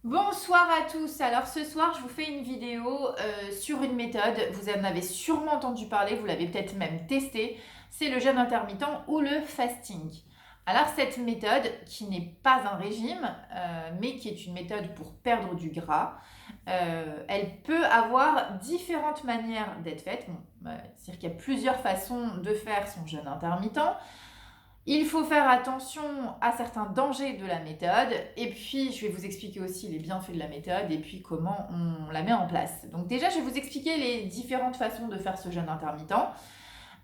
Bonsoir à tous. Alors ce soir, je vous fais une vidéo sur une méthode. Vous en avez sûrement entendu parler, vous l'avez peut-être même testé. C'est le jeûne intermittent ou le fasting. Alors cette méthode, qui n'est pas un régime, mais qui est une méthode pour perdre du gras, elle peut avoir différentes manières d'être faite. Bon, c'est-à-dire qu'il y a plusieurs façons de faire son jeûne intermittent. Il faut faire attention à certains dangers de la méthode et puis je vais vous expliquer aussi les bienfaits de la méthode et puis comment on la met en place. Donc déjà, je vais vous expliquer les différentes façons de faire ce jeûne intermittent.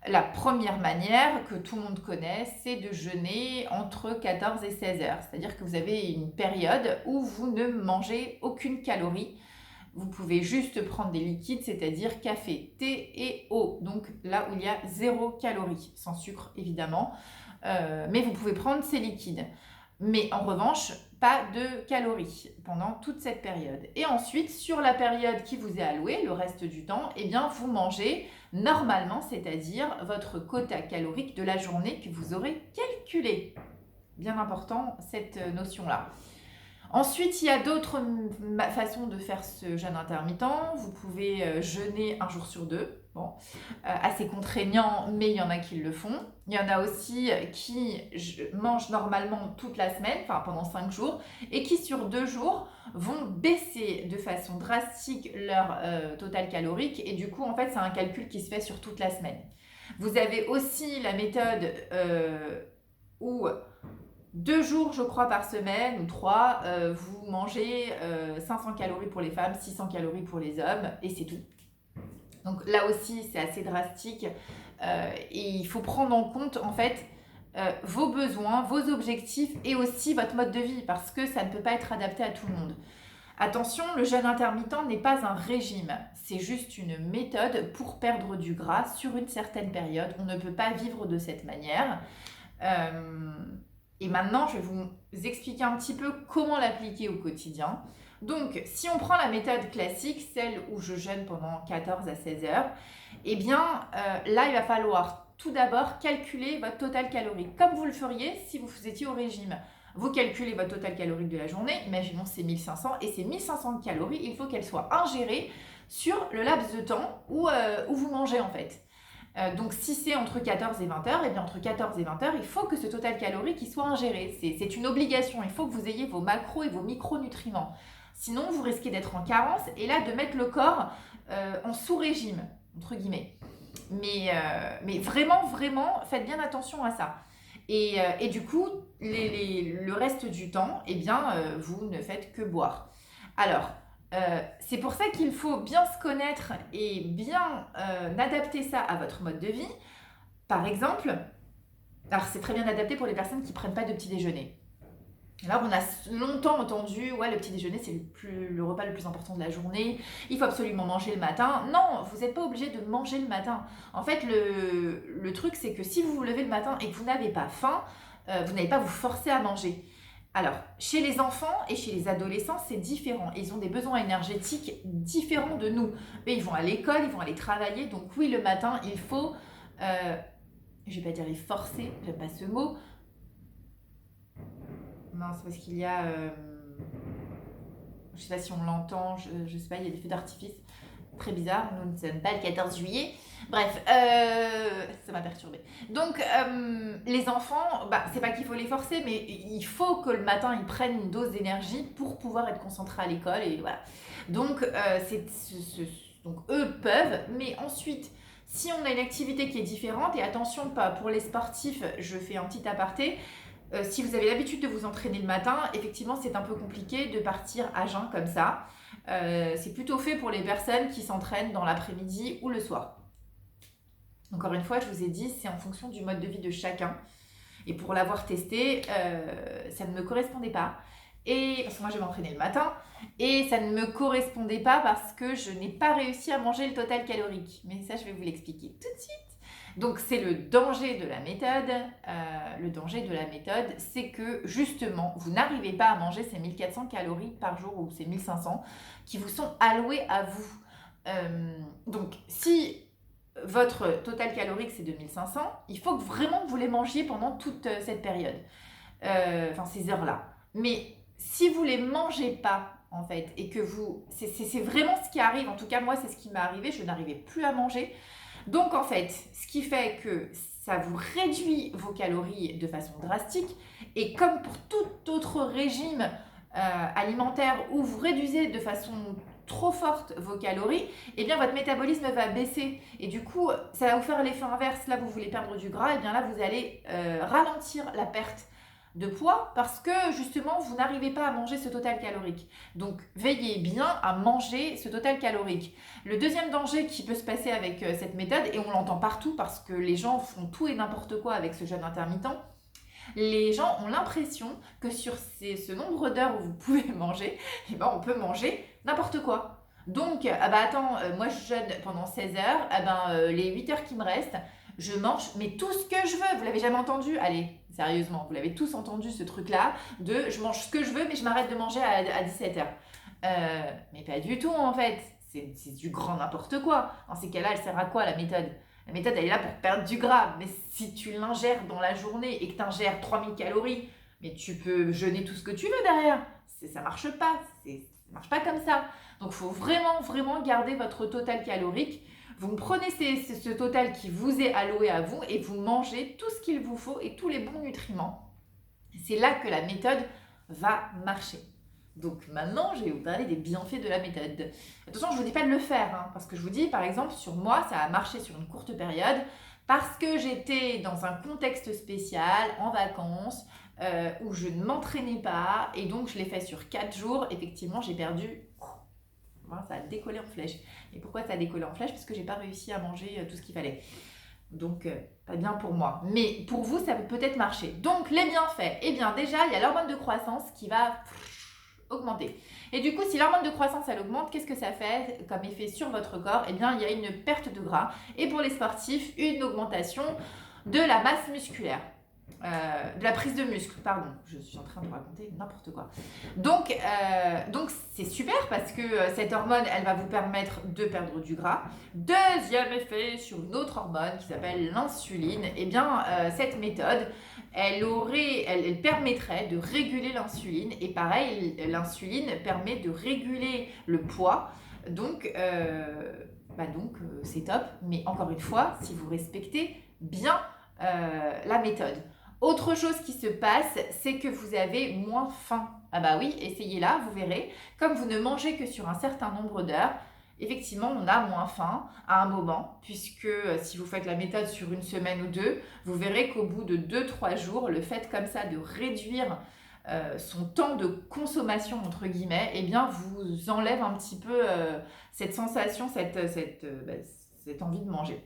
La première manière que tout le monde connaît, c'est de jeûner entre 14 et 16 heures. C'est-à-dire que vous avez une période où vous ne mangez aucune calorie. Vous pouvez juste prendre des liquides, c'est-à-dire café, thé et eau. Donc là où il y a 0 calorie, sans sucre évidemment. Mais vous pouvez prendre ces liquides. Mais en revanche, pas de calories pendant toute cette période. Et ensuite, sur la période qui vous est allouée, le reste du temps, eh bien, vous mangez normalement, c'est-à-dire votre quota calorique de la journée que vous aurez calculé. Bien important, cette notion-là. Ensuite, il y a d'autres façons de faire ce jeûne intermittent. Vous pouvez jeûner un jour sur deux. Bon, assez contraignant, mais il y en a qui le font. Il y en a aussi qui mangent normalement toute la semaine, enfin pendant 5 jours, et qui sur 2 jours vont baisser de façon drastique leur total calorique. Et du coup, en fait, c'est un calcul qui se fait sur toute la semaine. Vous avez aussi la méthode où 2 jours, je crois, par semaine, ou 3, vous mangez 500 calories pour les femmes, 600 calories pour les hommes, et c'est tout. Donc là aussi, c'est assez drastique. Et il faut prendre en compte, en fait, vos besoins, vos objectifs, et aussi votre mode de vie, parce que ça ne peut pas être adapté à tout le monde. Attention, le jeûne intermittent n'est pas un régime, c'est juste une méthode pour perdre du gras sur une certaine période. On ne peut pas vivre de cette manière. Euh, et maintenant, je vais vous expliquer un petit peu comment l'appliquer au quotidien. Donc, si on prend la méthode classique, celle où je jeûne pendant 14 à 16 heures, eh bien, là, il va falloir tout d'abord calculer votre total calorique, comme vous le feriez si vous étiez au régime. Vous calculez votre total calorique de la journée, imaginons c'est 1500, et ces 1500 calories, il faut qu'elles soient ingérées sur le laps de temps où vous mangez en fait. Donc si c'est entre 14 et 20 heures, et bien entre 14 et 20 heures, il faut que ce total calorique il soit ingéré. C'est une obligation, il faut que vous ayez vos macros et vos micronutriments. Sinon, vous risquez d'être en carence et là de mettre le corps en sous-régime, entre guillemets. Mais vraiment, vraiment, faites bien attention à ça. Et du coup, le reste du temps, eh bien, vous ne faites que boire. Alors, c'est pour ça qu'il faut bien se connaître et bien adapter ça à votre mode de vie. Par exemple, alors c'est très bien adapté pour les personnes qui ne prennent pas de petit déjeuner. Alors on a longtemps entendu, ouais, le petit déjeuner c'est le repas le plus important de la journée, il faut absolument manger le matin. Non, vous n'êtes pas obligé de manger le matin. En fait, le truc c'est que si vous vous levez le matin et que vous n'avez pas faim, vous n'allez pas vous forcer à manger. Alors, chez les enfants et chez les adolescents, c'est différent. Ils ont des besoins énergétiques différents de nous. Eux, ils vont à l'école, ils vont aller travailler. Donc oui, le matin, il faut, je vais pas dire les forcer, j'aime pas ce mot. Non, c'est parce qu'il y a, je sais pas si on l'entend, je sais pas, il y a des feux d'artifice. Très bizarre, nous ne sommes pas le 14 juillet. Bref, ça m'a perturbée. Donc, les enfants, bah, c'est pas qu'il faut les forcer, mais il faut que le matin ils prennent une dose d'énergie pour pouvoir être concentrés à l'école et voilà. Donc, donc eux peuvent, mais ensuite, si on a une activité qui est différente, et attention, pas pour les sportifs, je fais un petit aparté. Si vous avez l'habitude de vous entraîner le matin, effectivement, c'est un peu compliqué de partir à jeun comme ça. C'est plutôt fait pour les personnes qui s'entraînent dans l'après-midi ou le soir. Encore une fois, je vous ai dit, c'est en fonction du mode de vie de chacun. Et pour l'avoir testé, ça ne me correspondait pas. Et parce que moi, je vais m'entraîner le matin. Et ça ne me correspondait pas parce que je n'ai pas réussi à manger le total calorique. Mais ça, je vais vous l'expliquer tout de suite. Donc, c'est le danger de la méthode. Le danger de la méthode, c'est que justement, vous n'arrivez pas à manger ces 1400 calories par jour ou ces 1500 qui vous sont allouées à vous. Donc, si votre total calorique c'est 2500, il faut que vraiment vous les mangiez pendant toute cette période, enfin ces heures-là. Mais si vous les mangez pas, en fait, et que c'est vraiment ce qui arrive, en tout cas moi c'est ce qui m'est arrivé, je n'arrivais plus à manger. Donc en fait, ce qui fait que ça vous réduit vos calories de façon drastique, et comme pour tout autre régime alimentaire où vous réduisez de façon trop forte vos calories, eh bien votre métabolisme va baisser et du coup ça va vous faire l'effet inverse. Là vous voulez perdre du gras, et bien là vous allez ralentir la perte de poids parce que justement vous n'arrivez pas à manger ce total calorique. Donc veillez bien à manger ce total calorique. Le deuxième danger qui peut se passer avec cette méthode, et on l'entend partout parce que les gens font tout et n'importe quoi avec ce jeûne intermittent, les gens ont l'impression que sur ce nombre d'heures où vous pouvez manger, eh ben on peut manger n'importe quoi. Donc, ah bah attends, moi je jeûne pendant 16 heures, ah ben, les 8 heures qui me restent, je mange mais tout ce que je veux. Vous l'avez jamais entendu? Allez, sérieusement, vous l'avez tous entendu ce truc-là de je mange ce que je veux mais je m'arrête de manger à 17 heures. Mais pas du tout en fait, c'est du grand n'importe quoi. Dans ces cas-là, elle sert à quoi la méthode? La méthode, elle est là pour perdre du gras. Mais si tu l'ingères dans la journée et que tu ingères 3000 calories, mais tu peux jeûner tout ce que tu veux derrière. Ça marche pas. Ça marche pas comme ça. Donc, il faut vraiment, vraiment garder votre total calorique. Vous prenez ce total qui vous est alloué à vous et vous mangez tout ce qu'il vous faut et tous les bons nutriments. C'est là que la méthode va marcher. Donc maintenant, je vais vous parler des bienfaits de la méthode. Attention, je ne vous dis pas de le faire, hein, parce que je vous dis, par exemple, sur moi, ça a marché sur une courte période, parce que j'étais dans un contexte spécial, en vacances, où je ne m'entraînais pas, et donc je l'ai fait sur 4 jours. Effectivement, j'ai perdu... ça a décollé en flèche. Et pourquoi ça a décollé en flèche? Parce que j'ai pas réussi à manger tout ce qu'il fallait. Donc, pas bien pour moi. Mais pour vous, ça peut peut-être marcher. Donc, les bienfaits. Eh bien, déjà, il y a l'hormone de croissance qui va augmenter. Et du coup, si l'hormone de croissance, elle augmente, qu'est-ce que ça fait comme effet sur votre corps? Eh bien, il y a une perte de gras. Et pour les sportifs, une augmentation de la masse musculaire. De la prise de muscle, pardon, je suis en train de raconter n'importe quoi. Donc c'est super parce que cette hormone, elle va vous permettre de perdre du gras. Deuxième effet sur une autre hormone qui s'appelle l'insuline, eh bien cette méthode, elle permettrait de réguler l'insuline. Et pareil, l'insuline permet de réguler le poids. Donc c'est top, mais encore une fois, si vous respectez bien la méthode. Autre chose qui se passe, c'est que vous avez moins faim. Ah bah oui, essayez-la, vous verrez. Comme vous ne mangez que sur un certain nombre d'heures, effectivement, on a moins faim à un moment, puisque si vous faites la méthode sur une semaine ou deux, vous verrez qu'au bout de 2-3 jours, le fait comme ça de réduire son temps de consommation, entre guillemets, eh bien, vous enlève un petit peu cette sensation, cette envie de manger.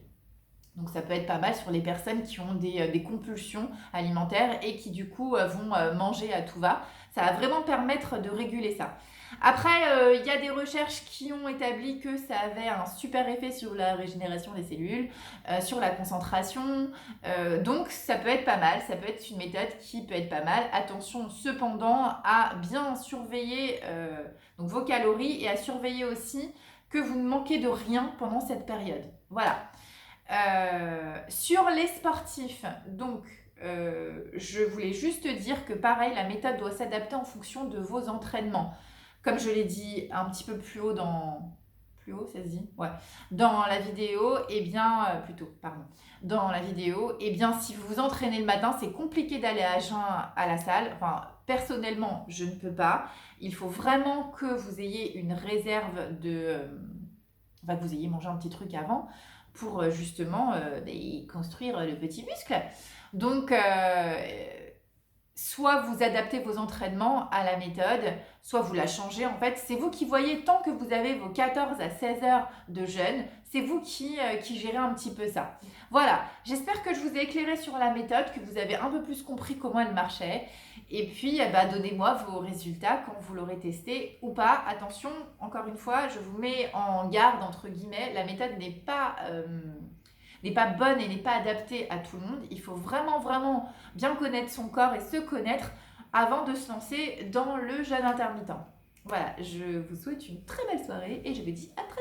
Donc ça peut être pas mal sur les personnes qui ont des compulsions alimentaires et qui du coup vont manger à tout va. Ça va vraiment permettre de réguler ça. Après, il y a des recherches qui ont établi que ça avait un super effet sur la régénération des cellules, sur la concentration. Donc ça peut être pas mal, ça peut être une méthode qui peut être pas mal. Attention cependant à bien surveiller donc vos calories et à surveiller aussi que vous ne manquez de rien pendant cette période. Voilà. Sur les sportifs, donc je voulais juste dire que pareil, la méthode doit s'adapter en fonction de vos entraînements. Comme je l'ai dit un petit peu plus haut Plus haut, ça se dit? Ouais. Dans la vidéo, Dans la vidéo, si vous vous entraînez le matin, c'est compliqué d'aller à jeun à la salle. Enfin, personnellement, je ne peux pas. Il faut vraiment que vous ayez une réserve que vous ayez mangé un petit truc avant pour justement construire le petit muscle. Donc, soit vous adaptez vos entraînements à la méthode, soit vous la changez. En fait, c'est vous qui voyez, tant que vous avez vos 14 à 16 heures de jeûne, c'est vous qui gérez un petit peu ça. Voilà, j'espère que je vous ai éclairé sur la méthode, que vous avez un peu plus compris comment elle marchait. Et puis, donnez-moi vos résultats quand vous l'aurez testé ou pas. Attention, encore une fois, je vous mets en garde, entre guillemets, la méthode n'est pas bonne et n'est pas adaptée à tout le monde. Il faut vraiment, vraiment bien connaître son corps et se connaître avant de se lancer dans le jeûne intermittent. Voilà, je vous souhaite une très belle soirée et je vous dis à très bientôt.